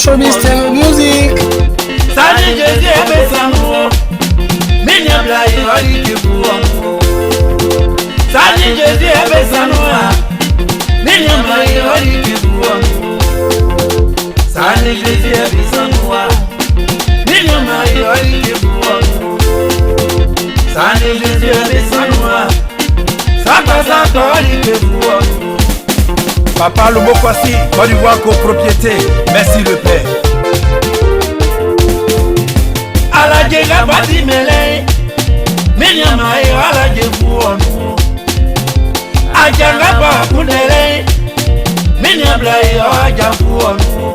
Congo Mystère Music. Sani Jésus abesango, minya blai hori kibuongo. Sani Jésus abesango, minya blai hori kibuongo. Sani Jésus abesango, minya blai hori kibuongo. Sani Jésus abesango, saka hori kibuongo. Papa Lomokwasi, Côte d'Ivoire copropriété, merci le Père. Ala jega bati mele, minya mai ala jebuongo. Ajanga ba kundele, minya blai ajabuongo.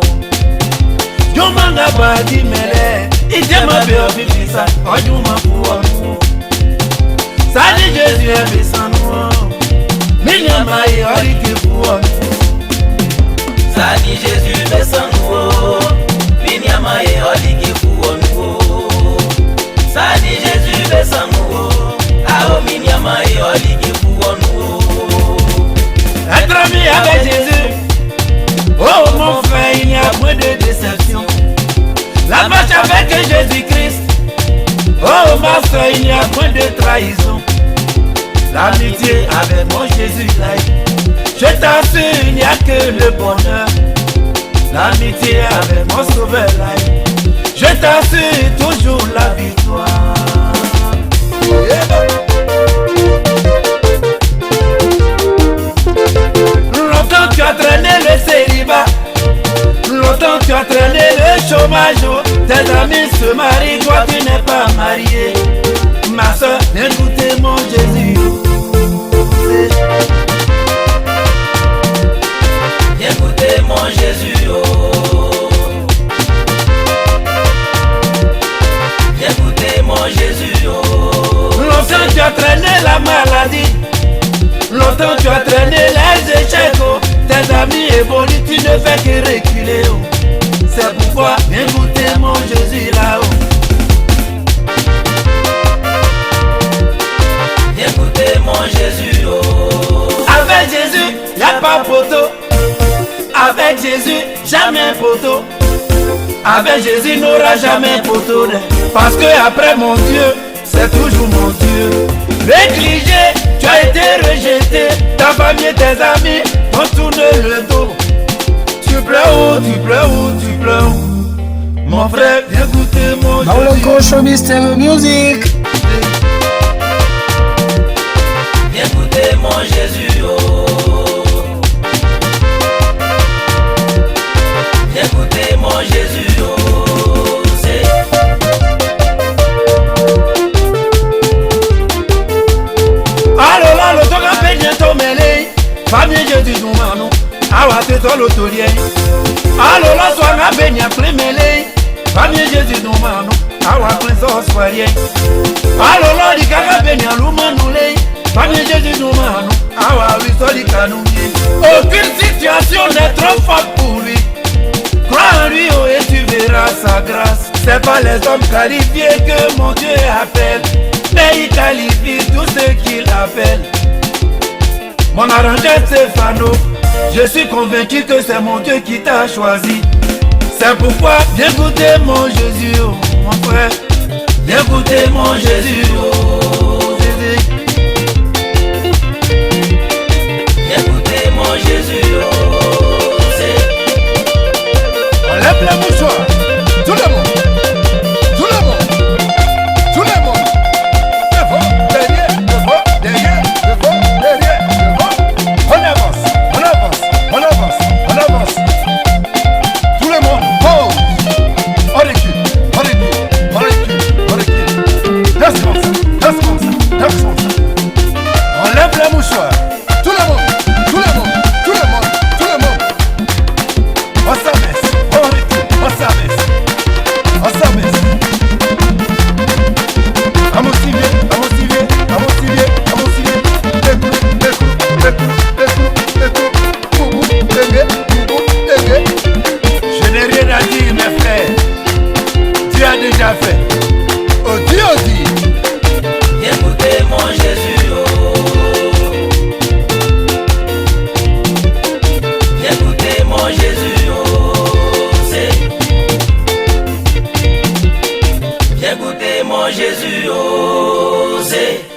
Jumanga bati mele, itema be ofifisa, ojuma buongo. Sani Jésus abesango, minya mai ori kibuongo. Sani Jésus besango, minya mai ori kibuongo. Sani Jésus besango, ao minya mai ori kibuongo. Être ami avec Jésus, oh mon frère, il n'y a point de déception. La marche avec Jésus-Christ, oh ma soeur, il n'y a point de trahison. L'amitié avec mon Jésus là, je t'assure, il n'y a que le bonheur. L'amitié avec mon sauveur là, je t'assure toujours la victoire. Longtemps tu as traîné le célibat, longtemps tu as traîné le chômage. Tes amis se marient, toi tu n'es pas marié. Ma soeur, viens goûter mon Jésus. Viens goûter mon Jésus, oh. Viens goûter mon Jésus, oh. Longtemps tu as traîné la maladie, longtemps tu as traîné les échecs, oh. Tes amis évoluent, tu ne fais que reculer, oh. C'est pourquoi viens goûter mon Jésus là-haut. Viens goûter mon Jésus, oh. Avec Jésus, y'a pas poteau. Avec Jésus, jamais poteau. Avec Jésus, n'aura jamais poteau. Parce que après mon Dieu, c'est toujours mon Dieu. Négligé, tu as été rejeté. Ta famille et tes amis t'ont tourné le dos. Tu pleures où, tu pleures où, tu pleures où. Mon frère, viens goûter mon Jésus. Congo Mystère Music. Viens goûter mon Jésus, oh. Viens goûter mon Jésus, oh. C'est allo lalo toka pe bientôt mêlé. Famille Jésus nous manou. Awa te tolo tolien. Allo la soanga pe nya mêlé. Famille Jésus nous manou. Awa prince oswarien. Allo la di kaka pe nya lumanule. Famille Jésus nous manou. Awa wisoli kanouye. Aucune situation n'est trop forte pour lui. Crois en lui, oh, et tu verras sa grâce. C'est pas les hommes qualifiés que mon Dieu appelle, mais il qualifie tout ce qu'il appelle. Mon arrangeur c'est Fano. Je suis convaincu que c'est mon Dieu qui t'a choisi. C'est pourquoi viens goûter mon Jésus, oh, mon frère. Viens goûter mon Jésus, oh, Jésus. viens goûter mon Jésus, oh. C'est Lève les mouchoirs, tout le monde, tout le monde, tout le monde. Devant, derrière, devant, derrière, devant, derrière, devant. On avance, on avance, on avance, on avance. Tout le monde, pause. On recule, on recule, on recule, on recule. Descends, écoutez mon Jésus, oh, c'est